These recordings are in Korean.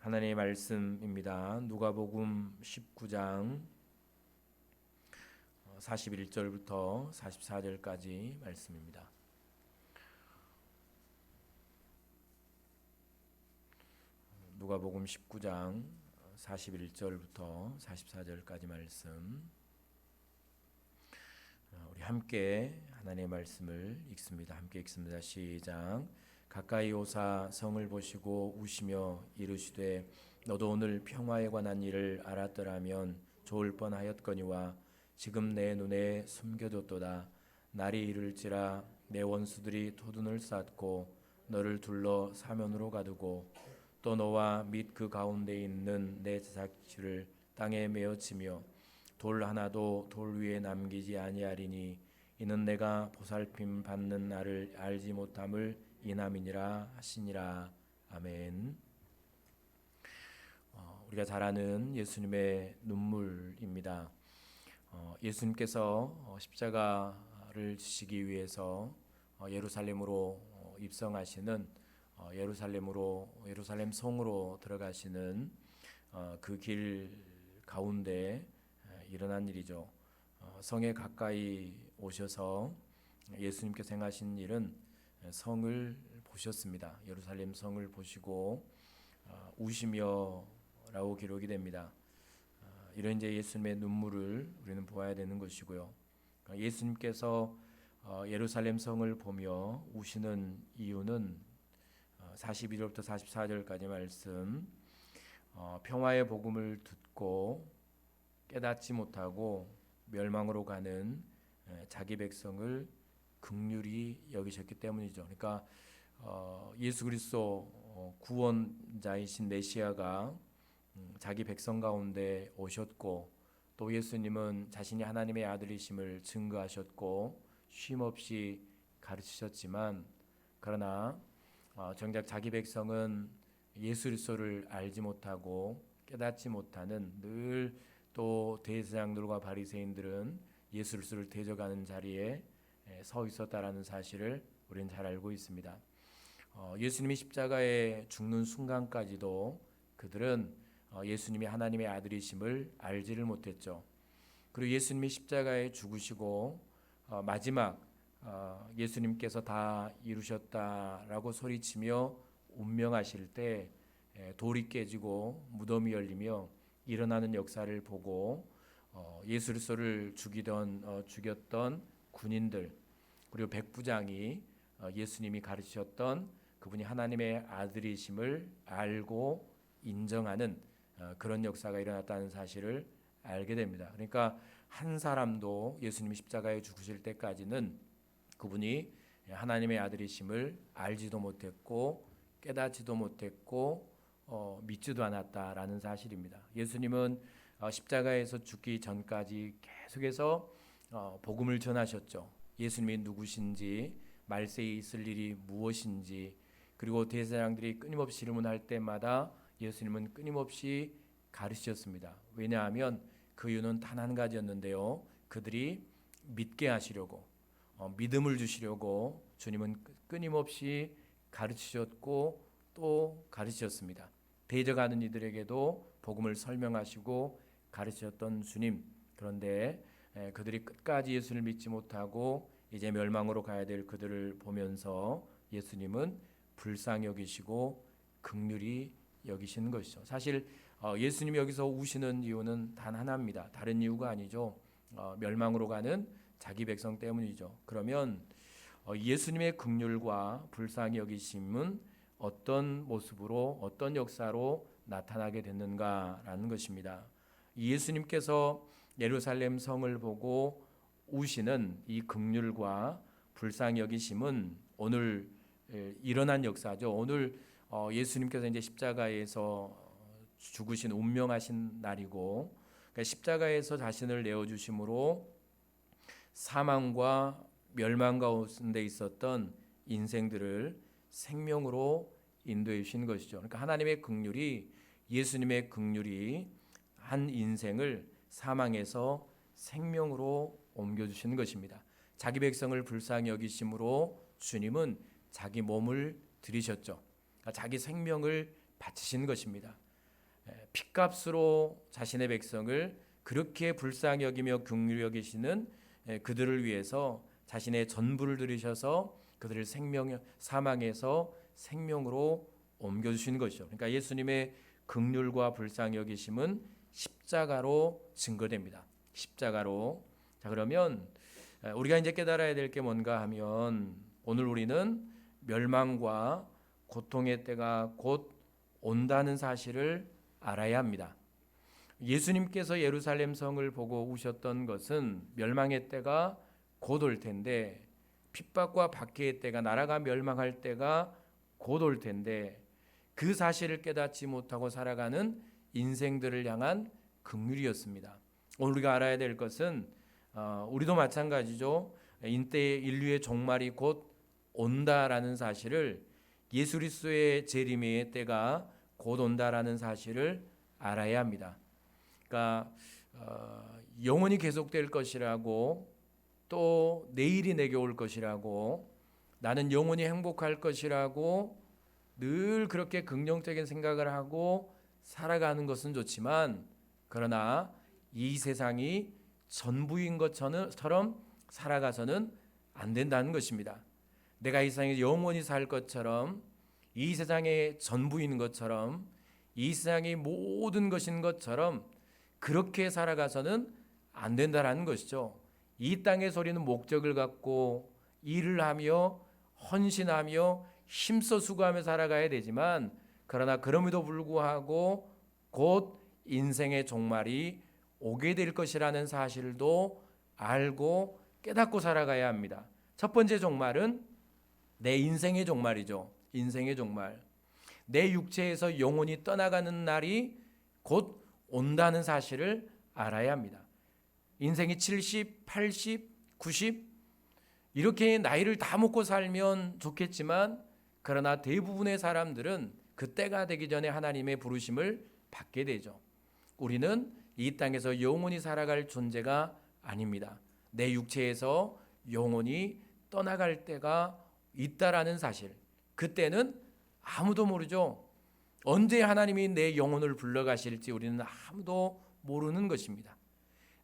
하나님의 말씀입니다. 누가복음 19장 41절부터 44절까지 말씀입니다. 누가복음 19장 41절부터 44절까지 말씀. 우리 함께 하나님의 말씀을 읽습니다. 함께 읽습니다. 시작. 가까이 오사 성을 보시고 우시며 이르시되 너도 오늘 평화에 관한 일을 알았더라면 좋을 뻔하였거니와 지금 내 눈에 숨겨졌도다. 날이 이를지라 내 원수들이 토둔을 쌓고 너를 둘러 사면으로 가두고 또 너와 및 그 가운데 있는 내 제작지를 땅에 메어치며 돌 하나도 돌 위에 남기지 아니하리니 이는 내가 보살핌 받는 날을 알지 못함을 인함이니라 하시니라. 아멘. 우리가 잘 아는 예수님의 눈물입니다. 예수님께서 십자가를 지시기 위해서 예루살렘으로 입성하시는 예루살렘 성으로 들어가시는 그 길 가운데 일어난 일이죠. 성에 가까이 오셔서 예수님께서 행하신 일은 성을 보셨습니다. 예루살렘 성을 보시고 우시며라고 기록이 됩니다. 이런 이제 예수님의 눈물을 우리는 보아야 되는 것이고요. 예수님께서 예루살렘 성을 보며 우시는 이유는 42절부터 44절까지 말씀. 평화의 복음을 듣고 깨닫지 못하고 멸망으로 가는 자기 백성을 긍휼히 여기셨기 때문이죠. 그러니까 예수 그리스도 구원자이신 메시아가 자기 백성 가운데 오셨고 또 예수님은 자신이 하나님의 아들이심을 증거하셨고 쉼없이 가르치셨지만 그러나 정작 자기 백성은 예수 그리스도를 알지 못하고 깨닫지 못하는 늘 또 대제사장들과 바리새인들은 예수 그리스도를 대적하는 자리에 서 있었다라는 사실을 우리는 잘 알고 있습니다. 예수님이 십자가에 죽는 순간까지도 그들은 예수님이 하나님의 아들이심을 알지를 못했죠. 그리고 예수님이 십자가에 죽으시고 마지막 예수님께서 다 이루셨다라고 소리치며 운명하실 때 돌이 깨지고 무덤이 열리며 일어나는 역사를 보고 예수 그리스도를 죽였던 군인들 그리고 백부장이 예수님이 가르치셨던 그분이 하나님의 아들이심을 알고 인정하는 그런 역사가 일어났다는 사실을 알게 됩니다. 그러니까 한 사람도 예수님이 십자가에 죽으실 때까지는 그분이 하나님의 아들이심을 알지도 못했고 깨닫지도 못했고 믿지도 않았다라는 사실입니다. 예수님은 십자가에서 죽기 전까지 계속해서 복음을 전하셨죠. 예수님이 누구신지, 말세에 있을 일이 무엇인지, 그리고 대제사장들이 끊임없이 질문할 때마다 예수님은 끊임없이 가르치셨습니다. 왜냐하면 그 이유는 단 한 가지였는데요. 그들이 믿게 하시려고, 믿음을 주시려고 주님은 끊임없이 가르치셨고 또 가르치셨습니다. 대적하는 이들에게도 복음을 설명하시고 가르치셨던 주님. 그런데 그들이 끝까지 예수를 믿지 못하고 이제 멸망으로 가야 될 그들을 보면서 예수님은 불쌍히 여기시고 긍휼히 여기시는 것이죠. 사실 예수님이 여기서 우시는 이유는 단 하나입니다. 다른 이유가 아니죠. 멸망으로 가는 자기 백성 때문이죠. 그러면 예수님의 긍휼과 불쌍히 여기심은 어떤 모습으로 어떤 역사로 나타나게 됐는가라는 것입니다. 예수님께서 예루살렘 성을 보고 우시는 이 긍휼과 불쌍히 여기심은 오늘 일어난 역사죠. 오늘 예수님께서 이제 십자가에서 죽으신 운명하신 날이고 그러니까 십자가에서 자신을 내어 주심으로 사망과 멸망 가운데 있었던 인생들을 생명으로 인도해 주신 것이죠. 그러니까 하나님의 긍휼이 예수님의 긍휼이 한 인생을 사망에서 생명으로 옮겨 주시는 것입니다. 자기 백성을 불쌍히 여기심으로 주님은 자기 몸을 들이셨죠. 그러니까 자기 생명을 바치신 것입니다. 핏값으로 자신의 백성을 그렇게 불쌍히 여기며 긍휼히 여기시는 그들을 위해서 자신의 전부를 들이셔서 그들을 사망에서 생명으로 옮겨주시는 것이죠. 그러니까 예수님의 긍휼과 불쌍히 여기심은 십자가로 증거됩니다. 십자가로. 자, 그러면 우리가 이제 깨달아야 될 게 뭔가 하면 오늘 우리는 멸망과 고통의 때가 곧 온다는 사실을 알아야 합니다. 예수님께서 예루살렘 성을 보고 우셨던 것은 멸망의 때가 곧 올 텐데, 핍박과 박해의 때가, 나라가 멸망할 때가 곧 올 텐데, 그 사실을 깨닫지 못하고 살아가는 인생들을 향한 긍휼이었습니다. 오늘 우리가 알아야 될 것은 우리도 마찬가지죠. 인류의 종말이 곧 온다라는 사실을, 예수 그리스도의 재림의 때가 곧 온다라는 사실을 알아야 합니다. 그러니까 영원히 계속될 것이라고, 또 내일이 내게 올 것이라고, 나는 영원히 행복할 것이라고 늘 그렇게 긍정적인 생각을 하고 살아가는 것은 좋지만, 그러나 이 세상이 전부인 것처럼 살아가서는 안 된다는 것입니다. 내가 이 세상에 영원히 살 것처럼, 이 세상의 전부인 것처럼, 이 세상이 모든 것인 것처럼 그렇게 살아가서는 안 된다라는 것이죠. 이 땅의 소리는 목적을 갖고 일을 하며 헌신하며 힘써 수고하며 살아가야 되지만, 그러나 그럼에도 불구하고 곧 인생의 종말이 오게 될 것이라는 사실도 알고 깨닫고 살아가야 합니다. 첫 번째 종말은 내 인생의 종말이죠. 인생의 종말. 내 육체에서 영혼이 떠나가는 날이 곧 온다는 사실을 알아야 합니다. 인생이 70, 80, 90 이렇게 나이를 다 먹고 살면 좋겠지만, 그러나 대부분의 사람들은 그 때가 되기 전에 하나님의 부르심을 받게 되죠. 우리는 이 땅에서 영원히 살아갈 존재가 아닙니다. 내 육체에서 영원히 떠나갈 때가 있다라는 사실, 그때는 아무도 모르죠. 언제 하나님이 내 영혼을 불러가실지 우리는 아무도 모르는 것입니다.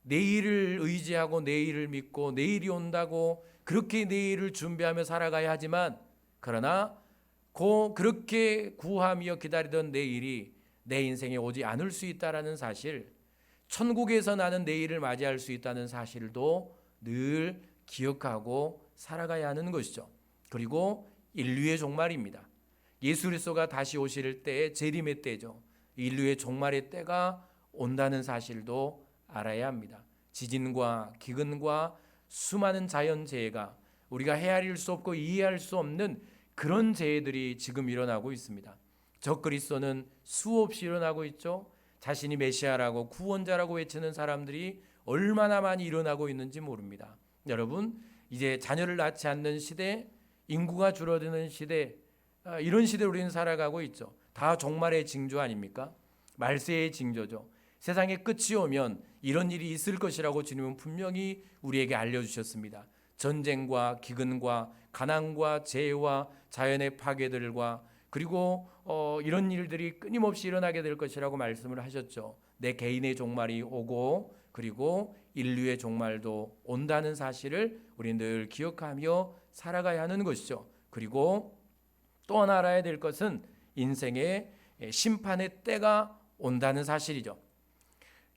내일을 의지하고 내일을 믿고 내일이 온다고 그렇게 내일을 준비하며 살아가야 하지만, 그러나 그렇게 구하며 기다리던 내일이 내 인생에 오지 않을 수 있다라는 사실, 천국에서 나는 내일을 맞이할 수 있다는 사실도 늘 기억하고 살아가야 하는 것이죠. 그리고 인류의 종말입니다. 예수 그리스도가 다시 오실 때의 재림의 때죠. 인류의 종말의 때가 온다는 사실도 알아야 합니다. 지진과 기근과 수많은 자연재해가, 우리가 헤아릴 수 없고 이해할 수 없는 그런 재해들이 지금 일어나고 있습니다. 적그리스도는 수없이 일어나고 있죠. 자신이 메시아라고 구원자라고 외치는 사람들이 얼마나 많이 일어나고 있는지 모릅니다. 여러분, 이제 자녀를 낳지 않는 시대, 인구가 줄어드는 시대, 이런 시대에 우리는 살아가고 있죠. 다 종말의 징조 아닙니까? 말세의 징조죠. 세상의 끝이 오면 이런 일이 있을 것이라고 주님은 분명히 우리에게 알려주셨습니다. 전쟁과 기근과 가난과 재해와 자연의 파괴들과 그리고 이런 일들이 끊임없이 일어나게 될 것이라고 말씀을 하셨죠. 내 개인의 종말이 오고 그리고 인류의 종말도 온다는 사실을 우리는 늘 기억하며 살아가야 하는 것이죠. 그리고 또 하나 알아야 될 것은 인생의 심판의 때가 온다는 사실이죠.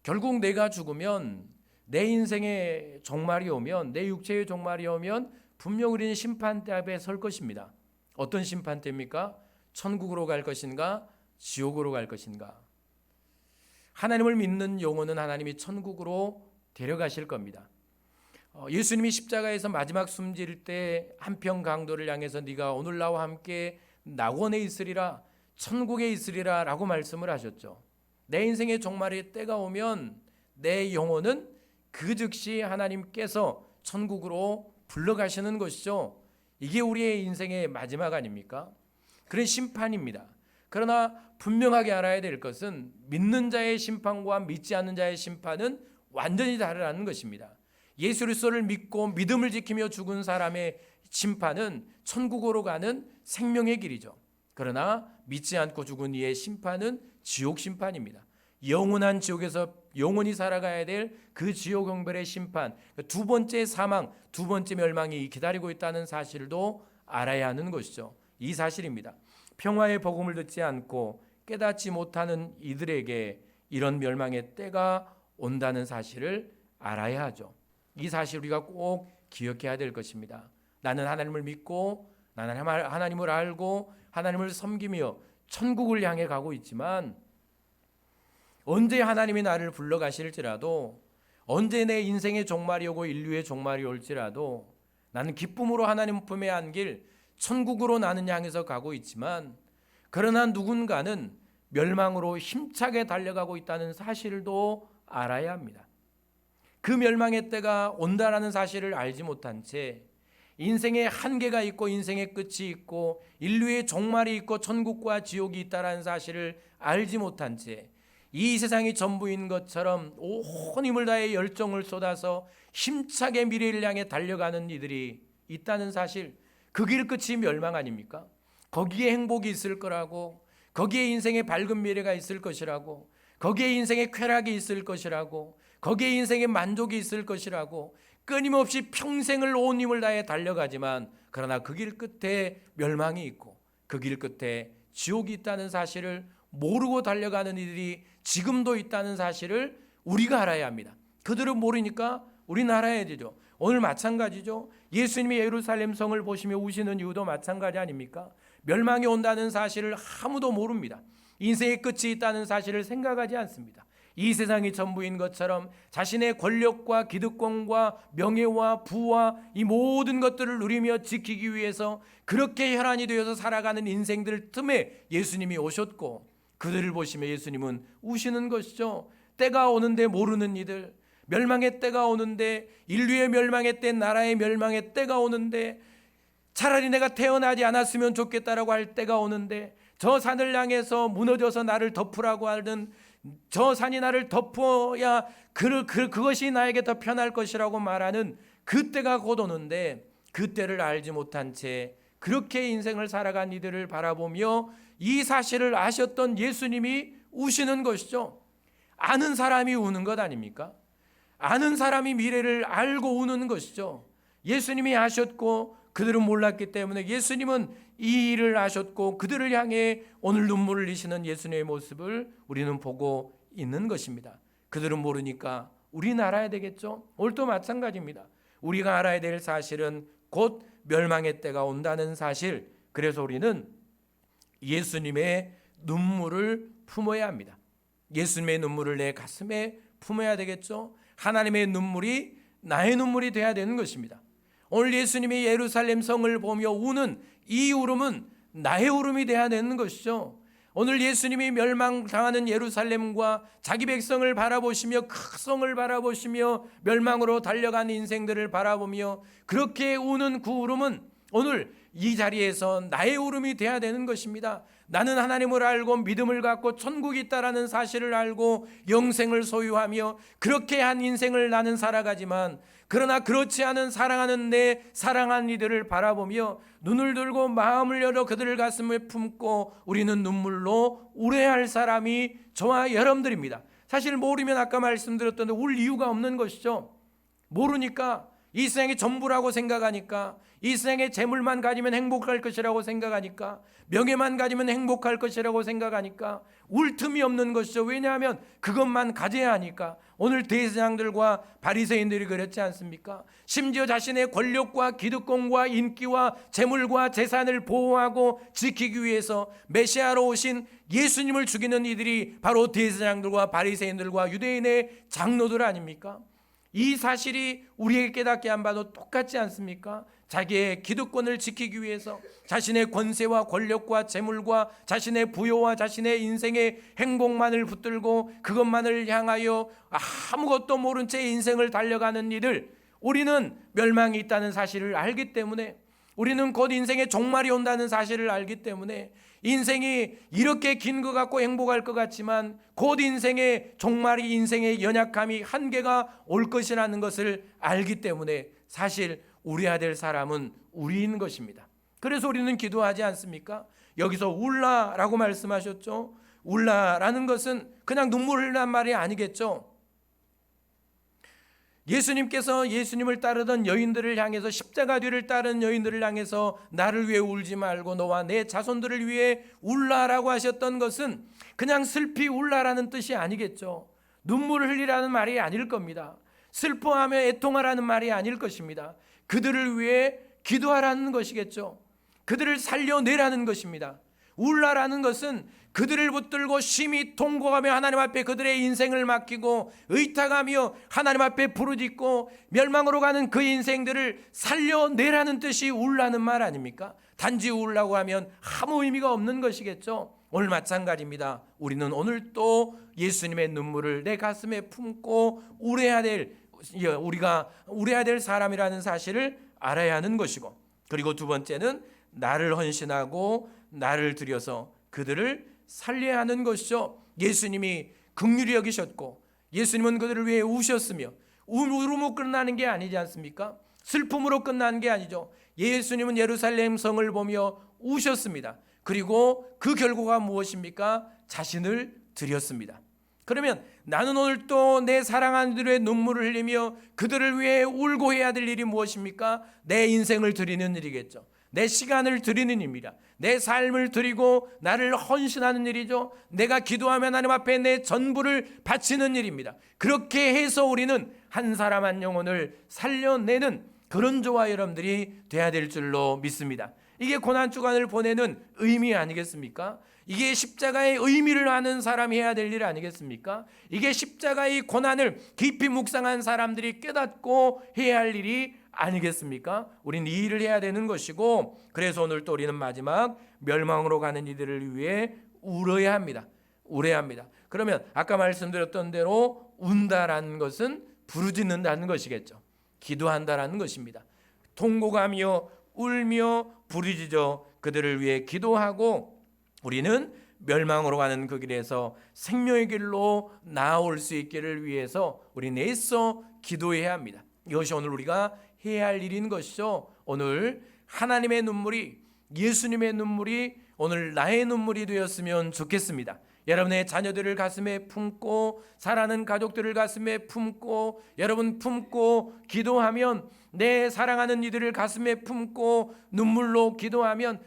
결국 내가 죽으면, 내 인생의 종말이 오면, 내 육체의 종말이 오면 분명 우리는 심판대 앞에 설 것입니다. 어떤 심판대입니까? 천국으로 갈 것인가? 지옥으로 갈 것인가? 하나님을 믿는 영혼은 하나님이 천국으로 데려가실 겁니다. 예수님이 십자가에서 마지막 숨질 때 한평 강도를 향해서 네가 오늘 나와 함께 낙원에 있으리라, 천국에 있으리라 라고 말씀을 하셨죠. 내 인생의 종말의 때가 오면 내 영혼은 그 즉시 하나님께서 천국으로 불러가시는 것이죠. 이게 우리의 인생의 마지막 아닙니까? 그런 심판입니다. 그러나 분명하게 알아야 될 것은 믿는 자의 심판과 믿지 않는 자의 심판은 완전히 다르다는 것입니다. 예수 그리스도를 믿고 믿음을 지키며 죽은 사람의 심판은 천국으로 가는 생명의 길이죠. 그러나 믿지 않고 죽은 이의 심판은 지옥 심판입니다. 영원한 지옥에서 영원히 살아가야 될 그 지옥 형벌의 심판, 두 번째 사망, 두 번째 멸망이 기다리고 있다는 사실도 알아야 하는 것이죠. 이 사실입니다. 평화의 복음을 듣지 않고 깨닫지 못하는 이들에게 이런 멸망의 때가 온다는 사실을 알아야 하죠. 이 사실 우리가 꼭 기억해야 될 것입니다. 나는 하나님을 믿고 나는 하나님을 알고 하나님을 섬기며 천국을 향해 가고 있지만 언제 하나님이 나를 불러가실지라도, 언제 내 인생의 종말이 오고 인류의 종말이 올지라도 나는 기쁨으로 하나님 품에 안길 천국으로 나는 향해서 가고 있지만, 그러나 누군가는 멸망으로 힘차게 달려가고 있다는 사실도 알아야 합니다. 그 멸망의 때가 온다라는 사실을 알지 못한 채 인생의 한계가 있고 인생의 끝이 있고 인류의 종말이 있고 천국과 지옥이 있다라는 사실을 알지 못한 채 이 세상이 전부인 것처럼 온 힘을 다해 열정을 쏟아서 힘차게 미래를 향해 달려가는 이들이 있다는 사실, 그 길 끝이 멸망 아닙니까? 거기에 행복이 있을 거라고, 거기에 인생의 밝은 미래가 있을 것이라고, 거기에 인생의 쾌락이 있을 것이라고, 거기에 인생의 만족이 있을 것이라고 끊임없이 평생을 온 힘을 다해 달려가지만, 그러나 그 길 끝에 멸망이 있고 그 길 끝에 지옥이 있다는 사실을 모르고 달려가는 이들이 지금도 있다는 사실을 우리가 알아야 합니다. 그들은 모르니까 우리는 알아야 되죠. 오늘 마찬가지죠. 예수님이 예루살렘 성을 보시며 우시는 이유도 마찬가지 아닙니까? 멸망이 온다는 사실을 아무도 모릅니다. 인생의 끝이 있다는 사실을 생각하지 않습니다. 이 세상이 전부인 것처럼 자신의 권력과 기득권과 명예와 부와 이 모든 것들을 누리며 지키기 위해서 그렇게 혈안이 되어서 살아가는 인생들 틈에 예수님이 오셨고, 그들을 보시며 예수님은 우시는 것이죠. 때가 오는데 모르는 이들, 멸망의 때가 오는데, 인류의 멸망의 때, 나라의 멸망의 때가 오는데, 차라리 내가 태어나지 않았으면 좋겠다라고 할 때가 오는데, 저 산을 향해서 무너져서 나를 덮으라고 하는, 저 산이 나를 덮어야 그것이 나에게 더 편할 것이라고 말하는 그 때가 곧 오는데, 그 때를 알지 못한 채 그렇게 인생을 살아간 이들을 바라보며 이 사실을 아셨던 예수님이 우시는 것이죠. 아는 사람이 우는 것 아닙니까? 아는 사람이 미래를 알고 우는 것이죠. 예수님이 아셨고 그들은 몰랐기 때문에 예수님은 이 일을 아셨고 그들을 향해 오늘 눈물을 흘리시는 예수님의 모습을 우리는 보고 있는 것입니다. 그들은 모르니까 우리는 알아야 되겠죠. 오늘도 마찬가지입니다. 우리가 알아야 될 사실은 곧 멸망의 때가 온다는 사실. 그래서 우리는 예수님의 눈물을 품어야 합니다. 예수님의 눈물을 내 가슴에 품어야 되겠죠. 하나님의 눈물이 나의 눈물이 되어야 되는 것입니다. 오늘 예수님이 예루살렘 성을 보며 우는 이 울음은 나의 울음이 되어야 되는 것이죠. 오늘 예수님이 멸망당하는 예루살렘과 자기 백성을 바라보시며 그 성을 바라보시며 멸망으로 달려가는 인생들을 바라보며 그렇게 우는 그 울음은 오늘 이 자리에서 나의 울음이 되어야 되는 것입니다. 나는 하나님을 알고 믿음을 갖고 천국이 있다라는 사실을 알고 영생을 소유하며 그렇게 한 인생을 나는 살아가지만, 그러나 그렇지 않은 사랑하는 내 사랑한 이들을 바라보며 눈을 들고 마음을 열어 그들을 가슴에 품고 우리는 눈물로 울어야 할 사람이 저와 여러분들입니다. 사실 모르면 아까 말씀드렸던 울 이유가 없는 것이죠. 모르니까, 이 세상이 전부라고 생각하니까, 이 세상에 재물만 가지면 행복할 것이라고 생각하니까, 명예만 가지면 행복할 것이라고 생각하니까 울 틈이 없는 것이죠. 왜냐하면 그것만 가져야 하니까. 오늘 대제사장들과 바리새인들이 그랬지 않습니까? 심지어 자신의 권력과 기득권과 인기와 재물과 재산을 보호하고 지키기 위해서 메시아로 오신 예수님을 죽이는 이들이 바로 대제사장들과 바리새인들과 유대인의 장로들 아닙니까? 이 사실이 우리에게 깨닫게 안 봐도 똑같지 않습니까? 자기의 기득권을 지키기 위해서 자신의 권세와 권력과 재물과 자신의 부여와 자신의 인생의 행복만을 붙들고 그것만을 향하여 아무것도 모른 채 인생을 달려가는 이들, 우리는 멸망이 있다는 사실을 알기 때문에, 우리는 곧 인생의 종말이 온다는 사실을 알기 때문에, 인생이 이렇게 긴 것 같고 행복할 것 같지만 곧 인생의 종말이, 인생의 연약함이, 한계가 올 것이라는 것을 알기 때문에 사실 울어야 될 사람은 우리인 것입니다. 그래서 우리는 기도하지 않습니까? 여기서 울라라고 말씀하셨죠. 울라라는 것은 그냥 눈물 흘리는 말이 아니겠죠. 예수님께서 예수님을 따르던 여인들을 향해서, 십자가 뒤를 따르는 여인들을 향해서 나를 위해 울지 말고 너와 내 자손들을 위해 울라라고 하셨던 것은 그냥 슬피 울라라는 뜻이 아니겠죠. 눈물을 흘리라는 말이 아닐 겁니다. 슬퍼하며 애통하라는 말이 아닐 것입니다. 그들을 위해 기도하라는 것이겠죠. 그들을 살려내라는 것입니다. 울라라는 것은 그들을 붙들고 심히 통곡하며 하나님 앞에 그들의 인생을 맡기고 의탁하며 하나님 앞에 부르짖고 멸망으로 가는 그 인생들을 살려내라는 뜻이 울라는 말 아닙니까? 단지 울라고 하면 아무 의미가 없는 것이겠죠. 오늘 마찬가지입니다. 우리는 오늘 또 예수님의 눈물을 내 가슴에 품고 우리가 울어야 될 사람이라는 사실을 알아야 하는 것이고, 그리고 두 번째는 나를 헌신하고 나를 들여서 그들을 살려야 하는 것이죠. 예수님이 긍휼히 여기셨고 예수님은 그들을 위해 우셨으며, 울음으로 끝나는 게 아니지 않습니까? 슬픔으로 끝나는 게 아니죠. 예수님은 예루살렘 성을 보며 우셨습니다. 그리고 그 결과가 무엇입니까? 자신을 드렸습니다. 그러면 나는 오늘 또 내 사랑하는 이들의 눈물을 흘리며 그들을 위해 울고 해야 될 일이 무엇입니까? 내 인생을 드리는 일이겠죠. 내 시간을 드리는 일입니다. 내 삶을 드리고 나를 헌신하는 일이죠. 내가 기도하며 하나님 앞에 내 전부를 바치는 일입니다. 그렇게 해서 우리는 한 사람 한 영혼을 살려내는 그런 저와 여러분들이 돼야 될 줄로 믿습니다. 이게 고난주간을 보내는 의미 아니겠습니까? 이게 십자가의 의미를 아는 사람이 해야 될 일 아니겠습니까? 이게 십자가의 고난을 깊이 묵상한 사람들이 깨닫고 해야 할 일이 아니겠습니까? 우리는 이 일을 해야 되는 것이고, 그래서 오늘 또 우리는 마지막 멸망으로 가는 이들을 위해 울어야 합니다. 울어야 합니다. 그러면 아까 말씀드렸던 대로 운다라는 것은 부르짖는다는 것이겠죠. 기도한다라는 것입니다. 통곡하며 울며 부르짖어 그들을 위해 기도하고 우리는 멸망으로 가는 그 길에서 생명의 길로 나아올 수 있기를 위해서 우리는 애써 기도해야 합니다. 이것이 오늘 우리가 해야 할 일인 것이죠. 오늘 하나님의 눈물이, 예수님의 눈물이 오늘 나의 눈물이 되었으면 좋겠습니다. 여러분의 자녀들을 가슴에 품고, 사랑하는 가족들을 가슴에 품고, 여러분 품고 기도하면, 내 사랑하는 이들을 가슴에 품고 눈물로 기도하면,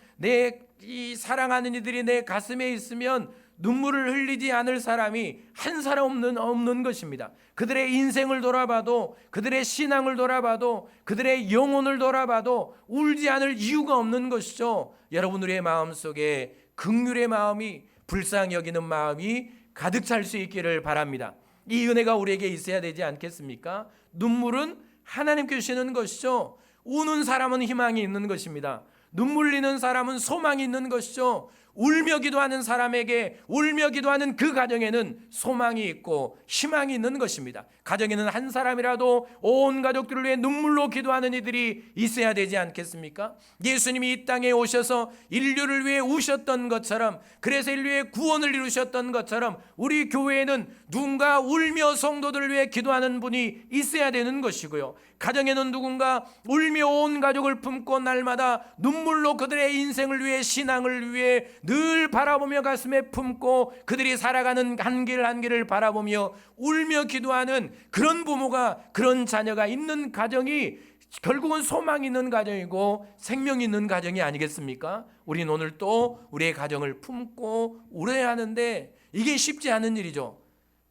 이 사랑하는 이들이 내 가슴에 있으면 눈물을 흘리지 않을 사람이 한 사람 없는 것입니다. 그들의 인생을 돌아봐도, 그들의 신앙을 돌아봐도, 그들의 영혼을 돌아봐도 울지 않을 이유가 없는 것이죠. 여러분들의 마음속에 긍휼의 마음이, 불쌍히 여기는 마음이 가득 찰 수 있기를 바랍니다. 이 은혜가 우리에게 있어야 되지 않겠습니까? 눈물은 하나님께 주시는 것이죠. 우는 사람은 희망이 있는 것입니다. 눈물 흘리는 사람은 소망이 있는 것이죠. 울며 기도하는 사람에게, 울며 기도하는 그 가정에는 소망이 있고 희망이 있는 것입니다. 가정에는 한 사람이라도 온 가족들을 위해 눈물로 기도하는 이들이 있어야 되지 않겠습니까? 예수님이 이 땅에 오셔서 인류를 위해 우셨던 것처럼, 그래서 인류의 구원을 이루셨던 것처럼 우리 교회에는 누군가 울며 성도들을 위해 기도하는 분이 있어야 되는 것이고요. 가정에는 누군가 울며 온 가족을 품고 날마다 눈물로 그들의 인생을 위해, 신앙을 위해 늘 바라보며 가슴에 품고 그들이 살아가는 한 길 한 길을 바라보며 울며 기도하는 그런 부모가, 그런 자녀가 있는 가정이 결국은 소망 있는 가정이고 생명 있는 가정이 아니겠습니까? 우리는 오늘 또 우리의 가정을 품고 울어야 하는데 이게 쉽지 않은 일이죠.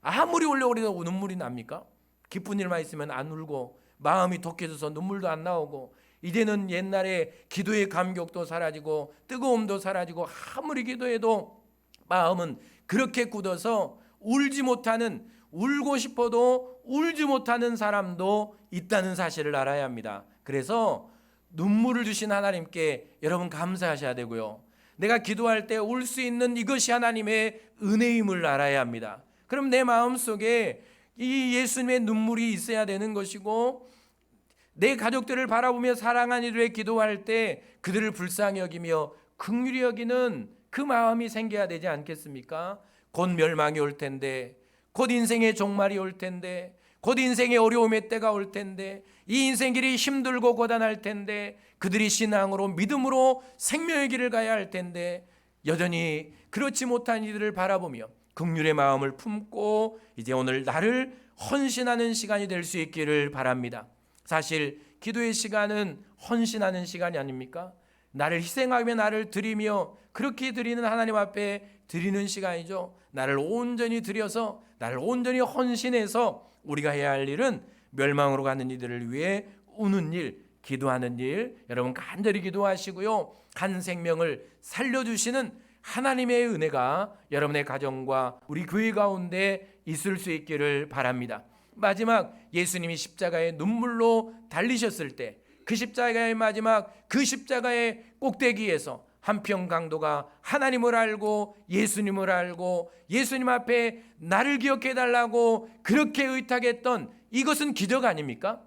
아무리 울려고 눈물이 납니까? 기쁜 일만 있으면 안 울고 마음이 독해져서 눈물도 안 나오고, 이제는 옛날에 기도의 감격도 사라지고 뜨거움도 사라지고 아무리 기도해도 마음은 그렇게 굳어서 울지 못하는, 울고 싶어도 울지 못하는 사람도 있다는 사실을 알아야 합니다. 그래서 눈물을 주신 하나님께 여러분 감사하셔야 되고요. 내가 기도할 때 울 수 있는 이것이 하나님의 은혜임을 알아야 합니다. 그럼 내 마음속에 이 예수님의 눈물이 있어야 되는 것이고, 내 가족들을 바라보며 사랑하는 이들의 기도할 때 그들을 불쌍히 여기며 긍휼히 여기는 그 마음이 생겨야 되지 않겠습니까? 곧 멸망이 올 텐데, 곧 인생의 종말이 올 텐데, 곧 인생의 어려움의 때가 올 텐데, 이 인생길이 힘들고 고단할 텐데, 그들이 신앙으로 믿음으로 생명의 길을 가야 할 텐데, 여전히 그렇지 못한 이들을 바라보며 긍휼의 마음을 품고 이제 오늘 나를 헌신하는 시간이 될 수 있기를 바랍니다. 사실 기도의 시간은 헌신하는 시간이 아닙니까? 나를 희생하며 나를 드리며 그렇게 드리는 하나님 앞에 드리는 시간이죠. 나를 온전히 드려서 나를 온전히 헌신해서 우리가 해야 할 일은 멸망으로 가는 이들을 위해 우는 일, 기도하는 일, 여러분 간절히 기도하시고요. 한 생명을 살려주시는 하나님의 은혜가 여러분의 가정과 우리 교회 가운데 있을 수 있기를 바랍니다. 마지막 예수님이 십자가에 눈물로 달리셨을 때 그 십자가의 마지막 그 십자가의 꼭대기에서 한평 강도가 하나님을 알고 예수님을 알고 예수님 앞에 나를 기억해 달라고 그렇게 의탁했던 이것은 기적 아닙니까?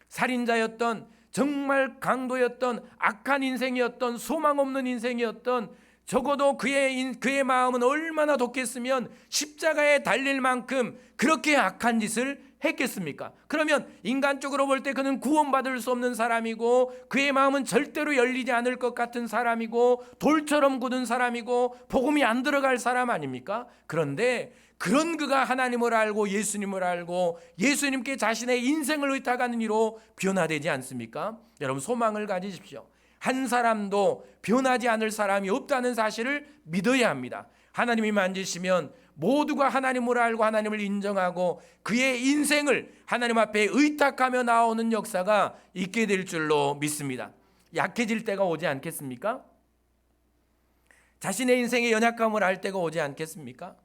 살인자였던 정말 강도였던 악한 인생이었던 소망 없는 인생이었던 적어도 그의 마음은 얼마나 독했으면 십자가에 달릴 만큼 그렇게 악한 짓을 했겠습니까? 그러면 인간적으로 볼 때 그는 구원받을 수 없는 사람이고 그의 마음은 절대로 열리지 않을 것 같은 사람이고 돌처럼 굳은 사람이고 복음이 안 들어갈 사람 아닙니까? 그런데 그런 그가 하나님을 알고 예수님을 알고 예수님께 자신의 인생을 의탁하는 이로 변화되지 않습니까? 여러분 소망을 가지십시오. 한 사람도 변하지 않을 사람이 없다는 사실을 믿어야 합니다. 하나님이 만지시면 모두가 하나님을 알고 하나님을 인정하고 그의 인생을 하나님 앞에 의탁하며 나오는 역사가 있게 될 줄로 믿습니다. 약해질 때가 오지 않겠습니까? 자신의 인생의 연약함을 알 때가 오지 않겠습니까?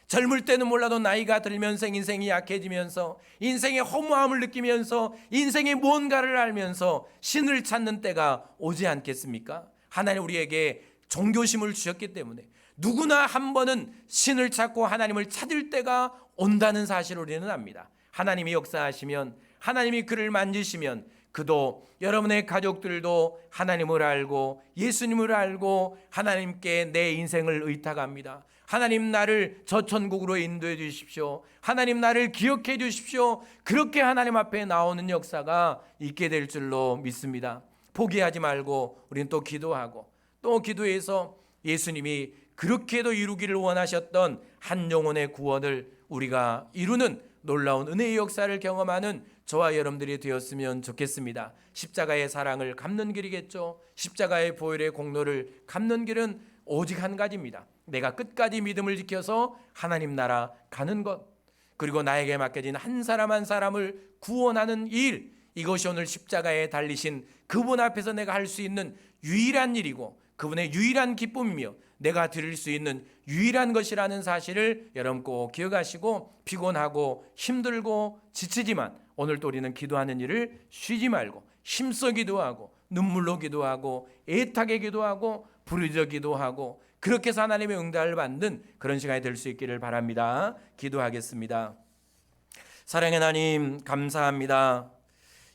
젊을 때는 몰라도 나이가 들면서 인생이 약해지면서 인생의 허무함을 느끼면서 인생의 무언가를 알면서 신을 찾는 때가 오지 않겠습니까? 하나님 우리에게 종교심을 주셨기 때문에 누구나 한 번은 신을 찾고 하나님을 찾을 때가 온다는 사실을 우리는 압니다. 하나님이 역사하시면 하나님이 그를 만지시면 그도 여러분의 가족들도 하나님을 알고 예수님을 알고 하나님께 내 인생을 의탁합니다. 하나님 나를 저 천국으로 인도해 주십시오. 하나님 나를 기억해 주십시오. 그렇게 하나님 앞에 나오는 역사가 있게 될 줄로 믿습니다. 포기하지 말고 우리는 또 기도하고 또 기도해서 예수님이 그렇게도 이루기를 원하셨던 한 영혼의 구원을 우리가 이루는 놀라운 은혜의 역사를 경험하는 저와 여러분들이 되었으면 좋겠습니다. 십자가의 사랑을 갚는 길이겠죠. 십자가의 보혈의 공로를 갚는 길은 오직 한 가지입니다. 내가 끝까지 믿음을 지켜서 하나님 나라 가는 것, 그리고 나에게 맡겨진 한 사람 한 사람을 구원하는 일, 이것이 오늘 십자가에 달리신 그분 앞에서 내가 할 수 있는 유일한 일이고 그분의 유일한 기쁨이며 내가 드릴 수 있는 유일한 것이라는 사실을 여러분 꼭 기억하시고 피곤하고 힘들고 지치지만 오늘도 우리는 기도하는 일을 쉬지 말고 힘써 기도하고 눈물로 기도하고 애타게 기도하고 부르짖어 기도하고 그렇게 해서 하나님의 응답을 받는 그런 시간이 될 수 있기를 바랍니다. 기도하겠습니다. 사랑의 하나님 감사합니다.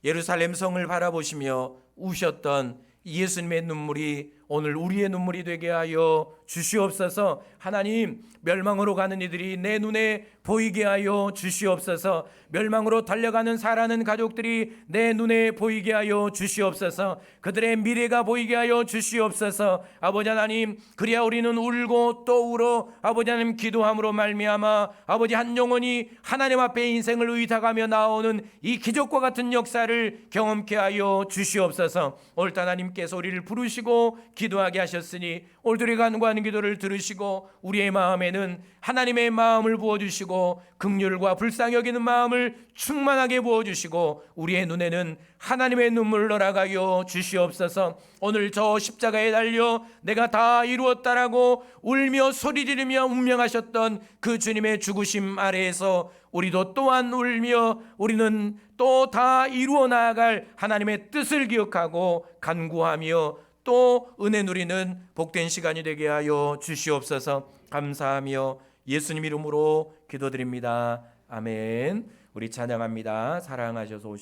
예루살렘 성을 바라보시며 우셨던 예수님의 눈물이 오늘 우리의 눈물이 되게 하여 주시옵소서. 하나님 멸망으로 가는 이들이 내 눈에 보이게 하여 주시옵소서. 멸망으로 달려가는 살아는 가족들이 내 눈에 보이게 하여 주시옵소서. 그들의 미래가 보이게 하여 주시옵소서. 아버지 하나님 그리야 우리는 울고 또 울어 아버지 하나님 기도함으로 말미암아 아버지 한 영혼이 하나님 앞에 인생을 의탁하며 나오는 이 기적과 같은 역사를 경험케 하여 주시옵소서. 오늘도 하나님께서 우리를 부르시고 기도하게 하셨으니 오늘도 우리가 간구하는 기도를 들으시고 우리의 마음에는 하나님의 마음을 부어주시고 긍휼과 불쌍히 여기는 마음을 충만하게 부어주시고 우리의 눈에는 하나님의 눈물을 허락하여 주시옵소서. 오늘 저 십자가에 달려 내가 다 이루었다라고 울며 소리 지르며 운명하셨던 그 주님의 죽으심 아래에서 우리도 또한 울며 우리는 또 다 이루어 나아갈 하나님의 뜻을 기억하고 간구하며 또 은혜 누리는 복된 시간이 되게 하여 주시옵소서. 감사하며 예수님 이름으로 기도드립니다. 아멘. 우리 찬양합니다. 사랑하셔서 오신